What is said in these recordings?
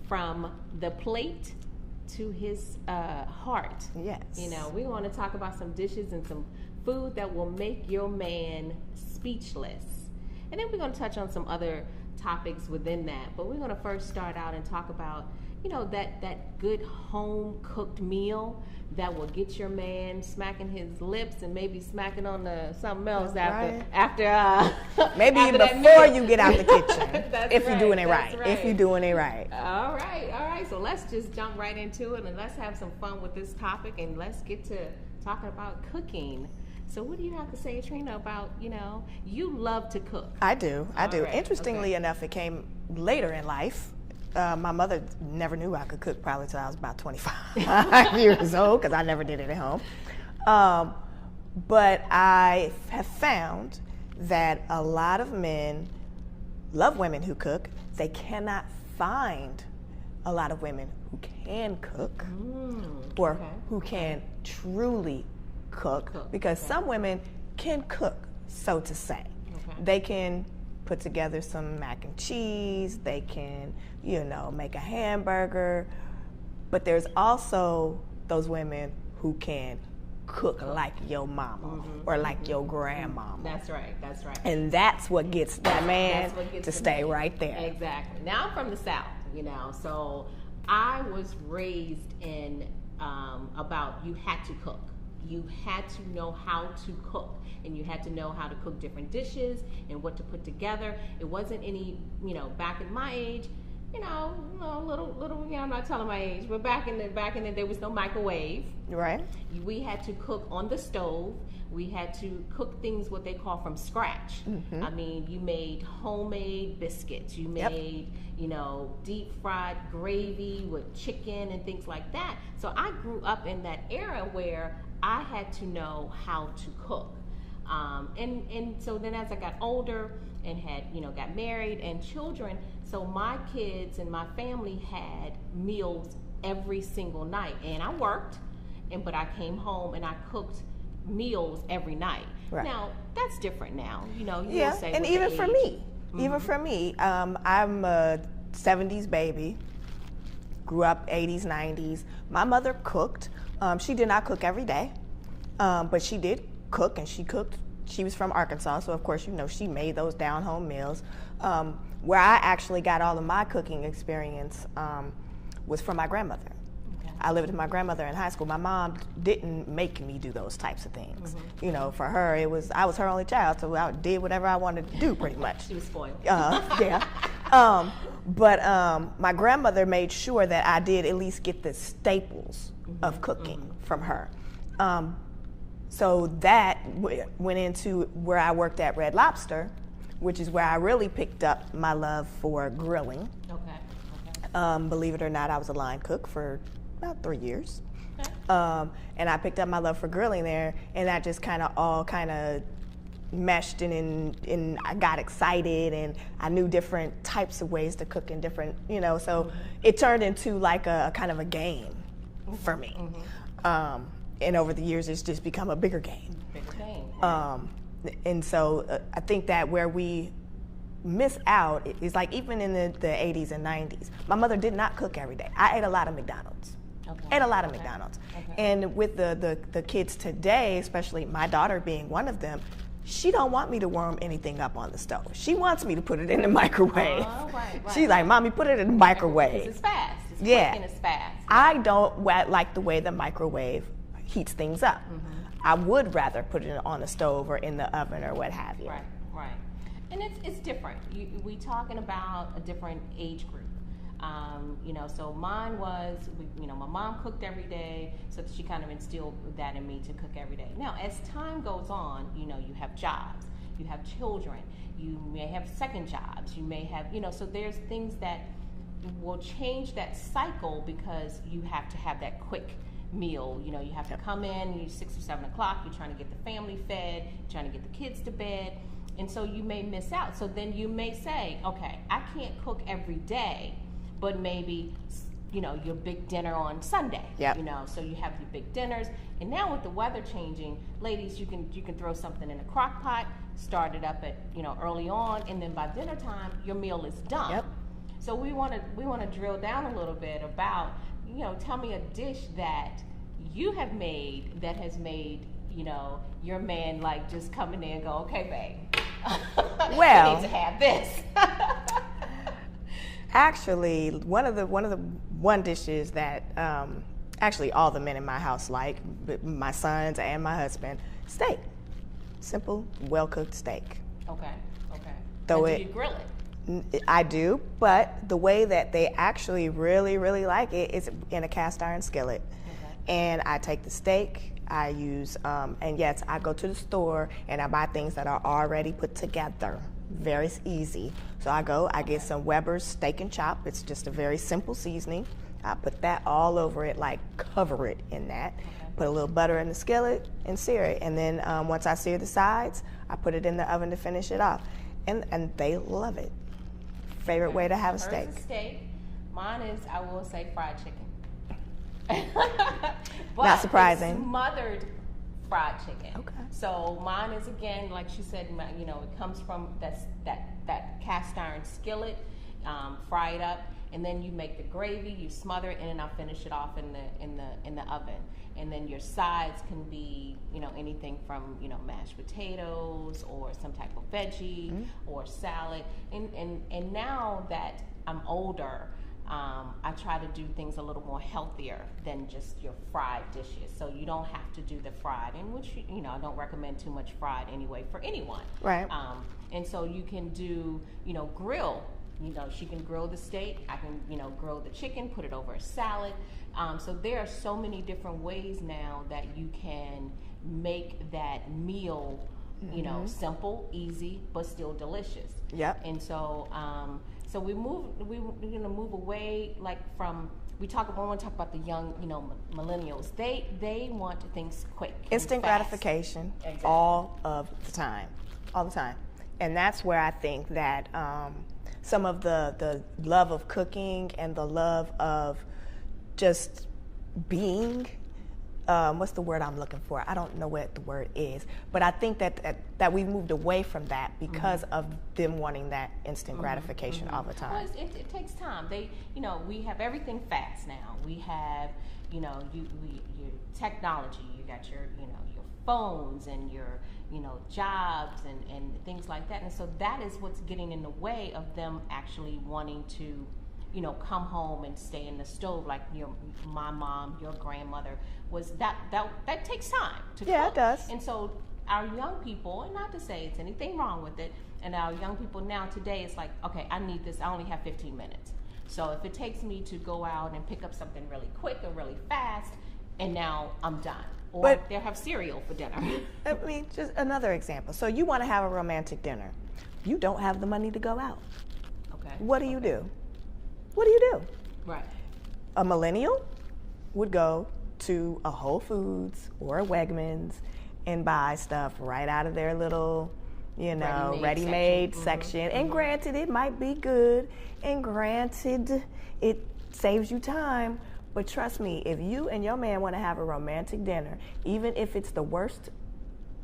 from the plate to his heart. Yes. You know, we want to talk about some dishes and some food that will make your man speechless. And then we're going to touch on some other topics within that. But we're going to first start out and talk about, you know, that good home cooked meal that will get your man smacking his lips and maybe smacking on the something else after maybe after before you get out the kitchen. If right, you're doing it right. right. If you're doing it right. All right. So let's just jump right into it and let's have some fun with this topic and let's get to talking about cooking. So what do you have to say, Trina, about, you know, you love to cook? I do. Right. Interestingly enough, it came later in life. My mother never knew I could cook probably until I was about 25 years old, because I never did it at home. But I have found that a lot of men love women who cook. They cannot find a lot of women who can cook or who can truly cook, because some women can cook, so to say. They can put together some mac and cheese, they can, you know, make a hamburger, but there's also those women who can cook like your mama or like your grandmama. That's right. And that's what gets that man to stay right there. Exactly. Now I'm from the South, you know, so I was raised in about you had to cook. You had to know how to cook, and you had to know how to cook different dishes and what to put together. It wasn't any, you know, back in my age, you know, little. You know, I'm not telling my age, but back in the there was no microwave. Right. We had to cook on the stove. We had to cook things what they call from scratch. I mean, you made homemade biscuits. You made, you know, deep fried gravy with chicken and things like that. So I grew up in that era where I had to know how to cook. And so then as I got older and had, you know, got married and children, so my kids and my family had meals every single night. And I worked, but I came home and I cooked meals every night. Right. Now, that's different now. You know, you will say and even for me, I'm a 70s baby, grew up 80s, 90s. My mother cooked. She did not cook every day, but she did cook, and she cooked. She was from Arkansas, so of course, you know, she made those down-home meals. Where I actually got all of my cooking experience was from my grandmother. I lived with my grandmother in high school. My mom didn't make me do those types of things. You know, for her, I was her only child, so I did whatever I wanted to do, pretty much. She was spoiled. But my grandmother made sure that I did at least get the staples of cooking from her. So that went into where I worked at Red Lobster, which is where I really picked up my love for grilling. Believe it or not, I was a line cook for about 3 years. And I picked up my love for grilling there, and that just kind of meshed and I got excited, and I knew different types of ways to cook in different, you know, so it turned into like a kind of a game for me. And over the years, it's just become a bigger game. And so I think that where we miss out is like even in the 80s and 90s, my mother did not cook every day. I ate a lot of McDonald's. And with the kids today, especially my daughter being one of them, she don't want me to warm anything up on the stove. She wants me to put it in the microwave. She's like, Mommy, put it in the microwave. It's fast. It's quick and it's fast. I don't like the way the microwave heats things up. I would rather put it on the stove or in the oven or what have you. Right. And it's different. We talking about a different age group. You know, so mine was, you know, my mom cooked every day, so she kind of instilled that in me to cook every day. Now, as time goes on, you know, you have jobs, you have children, you may have second jobs, you may have, you know, so there's things that will change that cycle because you have to have that quick meal. You know, you have to come in, you're 6 or 7 o'clock, you're trying to get the family fed, you're trying to get the kids to bed, and so you may miss out. So then you may say, okay, I can't cook every day, but maybe, you know, your big dinner on Sunday. You know, so you have your big dinners. And now with the weather changing, ladies, you can throw something in a crock pot, start it up at, you know, early on, and then by dinner time, your meal is done. So we want to drill down a little bit about, tell me a dish that you have made that has made, your man like just come in there and go, okay, babe, well, you need to have this. Actually, one of the dishes that actually all the men in my house like, my sons and my husband, steak. Simple, well-cooked steak. Okay. Do you grill it? I do, but the way that they actually really, really like it is in a cast iron skillet. Okay. And I take the steak, I use, and yes, I go to the store and I buy things that are already put together. Very easy. So I get some Weber's steak and chop. It's just a very simple seasoning. I put that all over it, like cover it in that. Okay. Put a little butter in the skillet and sear it. And then once I sear the sides, I put it in the oven to finish it off. And they love it. Favorite way to have a steak. Hers is steak. Mine is, I will say, fried chicken. Not surprising. It's smothered fried chicken. Okay. So mine is, again, like she said, it comes from that cast iron skillet, fry it up, and then you make the gravy, you smother it, and then I'll finish it off in the oven. And then your sides can be, anything from, mashed potatoes or some type of veggie or salad. And now that I'm older, I try to do things a little more healthier than just your fried dishes. So you don't have to do the fried, in which, I don't recommend too much fried anyway for anyone. Right. And so you can do, grill. She can grill the steak. I can, grill the chicken, put it over a salad. So there are so many different ways now that you can make that meal, simple, easy, but still delicious. Yep. And so, so we're gonna move away, like, from. We want to talk about the young, millennials. They want things quick, instant gratification, exactly. all the time, and that's where I think that some of the love of cooking and the love of just being. What's the word I'm looking for? I don't know what the word is, but I think that we've moved away from that because of them wanting that instant gratification all the time. Well, it takes time. We have everything fast now. We have, your technology. You got your phones and your, jobs and things like that. And so that is what's getting in the way of them actually wanting to, come home and stay in the stove like my mom, your grandmother was. That takes time to cook. Yeah, it does. And so our young people, and not to say it's anything wrong with it, and our young people now today, it's like, okay, I need this. I only have 15 minutes. So if it takes me to go out and pick up something really quick or really fast, and now I'm done. Or they'll have cereal for dinner. I mean, just another example. So you want to have a romantic dinner. You don't have the money to go out. Okay. What do you do? What do you do? Right. A millennial would go to a Whole Foods or a Wegmans and buy stuff right out of their little, ready-made section. And granted, it might be good, and granted, it saves you time. But trust me, if you and your man want to have a romantic dinner, even if it's the worst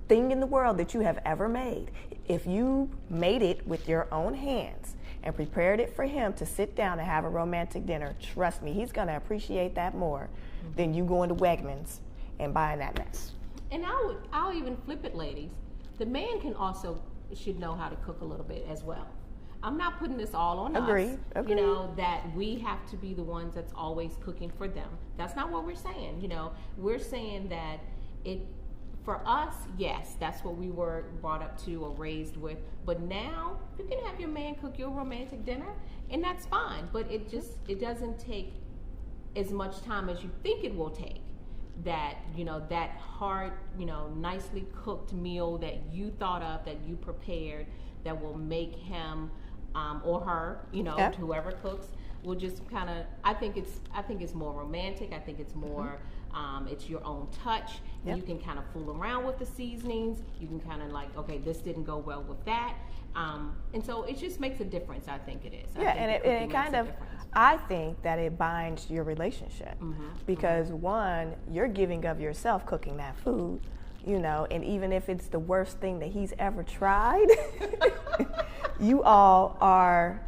thing in the world that you have ever made, if you made it with your own hands and prepared it for him to sit down and have a romantic dinner, trust me, he's going to appreciate that more than you going to Wegmans and buying that mess. And I'll even flip it, ladies. The man should know how to cook a little bit as well. I'm not putting this all on us. Agreed. That we have to be the ones that's always cooking for them. That's not what we're saying. We're saying that for us, yes, that's what we were brought up to or raised with. But now you can have your man cook your romantic dinner, and that's fine. But it doesn't take as much time as you think it will take. That that hard, nicely cooked meal that you thought of, that you prepared, that will make him or her, whoever cooks, will just kind of. I think it's more romantic. I think it's more. It's your own touch. Yep. You can kind of fool around with the seasonings. You can kind of like, okay, this didn't go well with that. And so it just makes a difference. I think it is. It kind of. I think that it binds your relationship because one, you're giving of yourself cooking that food, and even if it's the worst thing that he's ever tried, you all are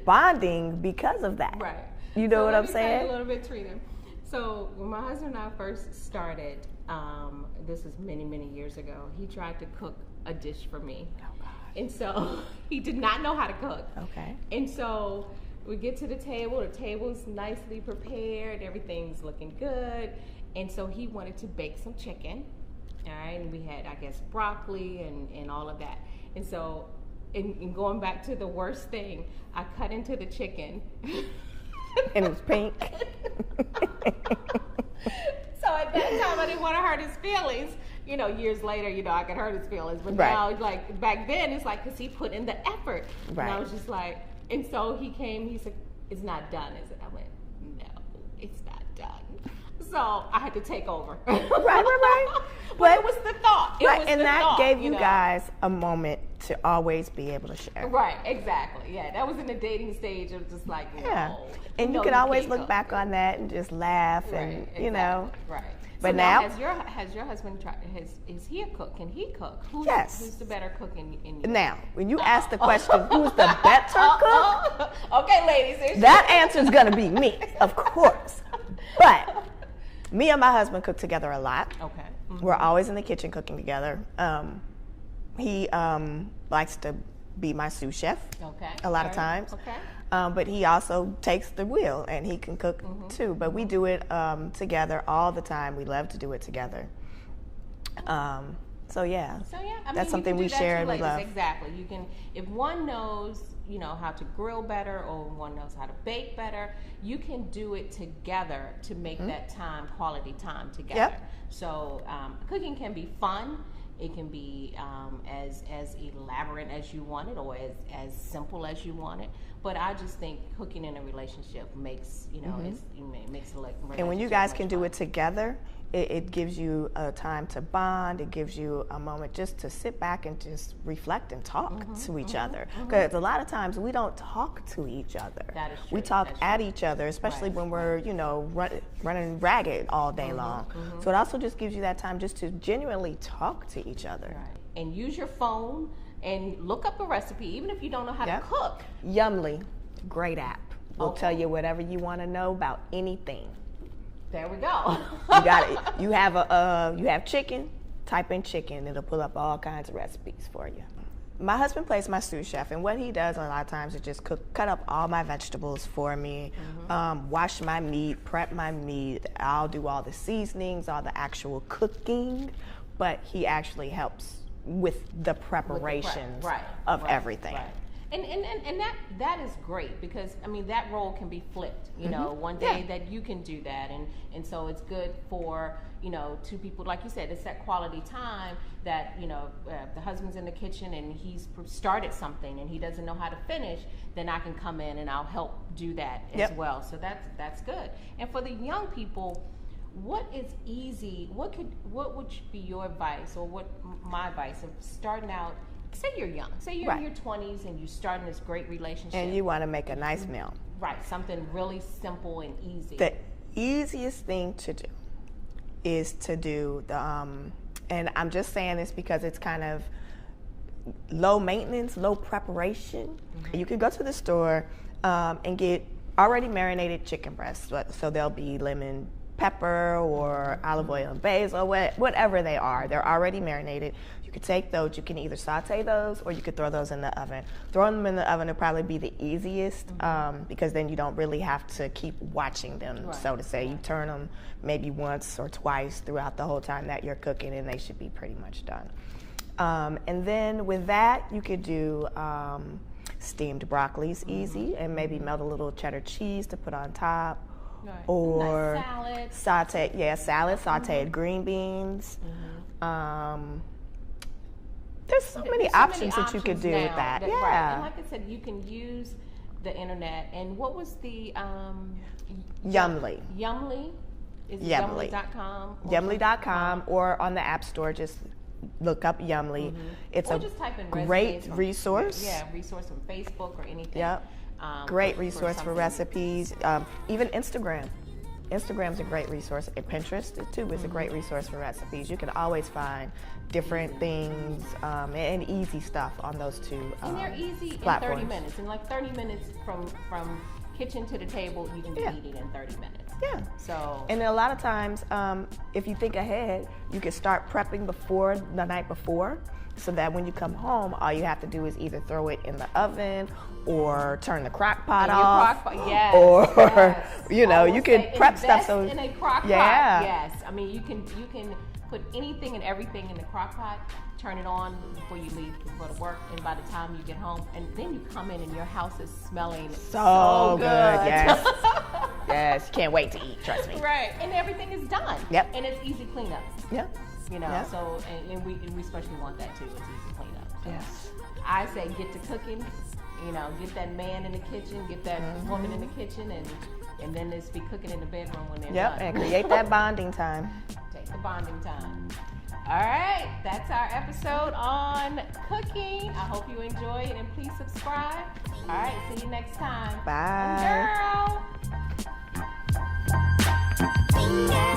bonding because of that. Right. You know what I'm saying? Let me tell you a little bit, Trina. So when my husband and I first started, this is many, many years ago, he tried to cook a dish for me. Oh, God. And so he did not know how to cook. Okay. And so we get to the table's nicely prepared, everything's looking good. And so he wanted to bake some chicken. All right, and we had, I guess, broccoli and all of that. And so, in going back to the worst thing, I cut into the chicken. And it was pink. So at that time, I didn't want to hurt his feelings. You know, years later, I could hurt his feelings. But now, like, back then, it's like, because he put in the effort. Right. And I was just like, and so he came, he said, it's not done, is it? I went, no, it's not done. So I had to take over. Right. But it was the thought. That gave you guys a moment to always be able to share. Right, exactly. Yeah, that was in the dating stage of just like, no. And you can always look back on that and just laugh and, you know. Right. But so now has your husband tried, is he a cook? Can he cook? Who's the better cook in you? Now, when you ask the question, who's the better cook? Okay, ladies. That answer is going to be me, of course. But me and my husband cook together a lot. Okay. Mm-hmm. We're always in the kitchen cooking together. He likes to be my sous chef a lot of times. Okay. But he also takes the wheel and he can cook too. But we do it together all the time. We love to do it together. So yeah, I mean, that's something we share and we love. Exactly. You can, if one knows, how to grill better, or one knows how to bake better, you can do it together to make that time quality time together. Yep. So cooking can be fun. It can be as elaborate as you want it, or as simple as you want it. But I just think cooking in a relationship makes makes a relationship. And when you guys can do it together, it gives you a time to bond. It gives you a moment just to sit back and just reflect and talk to each other. Because a lot of times we don't talk to each other. That is true. We talk at each other, especially when we're running ragged all day long. So it also just gives you that time just to genuinely talk to each other. Right. And use your phone and look up a recipe, even if you don't know how to cook. Yumly, great app. Will tell you whatever you want to know about anything. There we go. You got it. You have chicken. Type in chicken. It'll pull up all kinds of recipes for you. My husband plays my sous chef, and what he does a lot of times is just cut up all my vegetables for me, wash my meat, prep my meat. I'll do all the seasonings, all the actual cooking, but he actually helps with the preparations of everything. Right. And that is great, because I mean that role can be flipped. One day that you can do that, and so it's good for two people. Like you said, it's that quality time that the husband's in the kitchen and he's started something and he doesn't know how to finish. Then I can come in and I'll help do that as well. So that's good. And for the young people, what is easy? What would be your advice, or what my advice of starting out? Say you're young. Say you're in your 20s and you're starting this great relationship. And you want to make a nice meal. Right. Something really simple and easy. The easiest thing to do is to do the, and I'm just saying this because it's kind of low maintenance, low preparation. You can go to the store and get already marinated chicken breasts. So they'll be lemon, pepper, or olive oil and basil, whatever they are. They're already marinated. You could take those, you can either saute those or you could throw those in the oven. Throwing them in the oven would probably be the easiest because then you don't really have to keep watching them, so to say. You turn them maybe once or twice throughout the whole time that you're cooking and they should be pretty much done. And then with that, you could do steamed broccoli is easy, and maybe melt a little cheddar cheese to put on top. Right. Or nice salad. Sauteed green beans. There's so many options that you could do with that. Right. And like I said, you can use the internet. And what was the Yumly. Yumly? Is it Yumly. Yumly.com? Yumly.com, or on the App Store, just look up Yumly. It's or a just type in great resource. Resource from Facebook or anything. Yep. Great resource for recipes. Even Instagram. Instagram's a great resource, and Pinterest too is a great resource for recipes. You can always find different things and easy stuff on those two and they're easy platforms. in 30 minutes. In like 30 minutes from kitchen to the table, you can be eating in 30 minutes. Yeah. So. And then a lot of times, if you think ahead, you can start prepping before the night before, so that when you come home, all you have to do is either throw it in the oven or turn the crock pot off. Yes, or yes. you know, you can prep stuff. So in a crock pot. Yes. I mean, you can put anything and everything in the crock pot. Turn it on before you leave to go to work, and by the time you get home, and then you come in and your house is smelling so good. Yes. Yes. Can't wait to eat. Trust me. Right. And everything is done. Yep. And it's easy cleanup. Yep. You know, Yep. so and we especially want that too. It's easy cleanup. So Yes. I say get to cooking. You know, get that man in the kitchen, get that woman in the kitchen, and then just be cooking in the bedroom when they're done. And create that bonding time. Take the bonding time. All right, that's our episode on cooking. I hope you enjoy it, and please subscribe. All right, see you next time. Bye. Girl.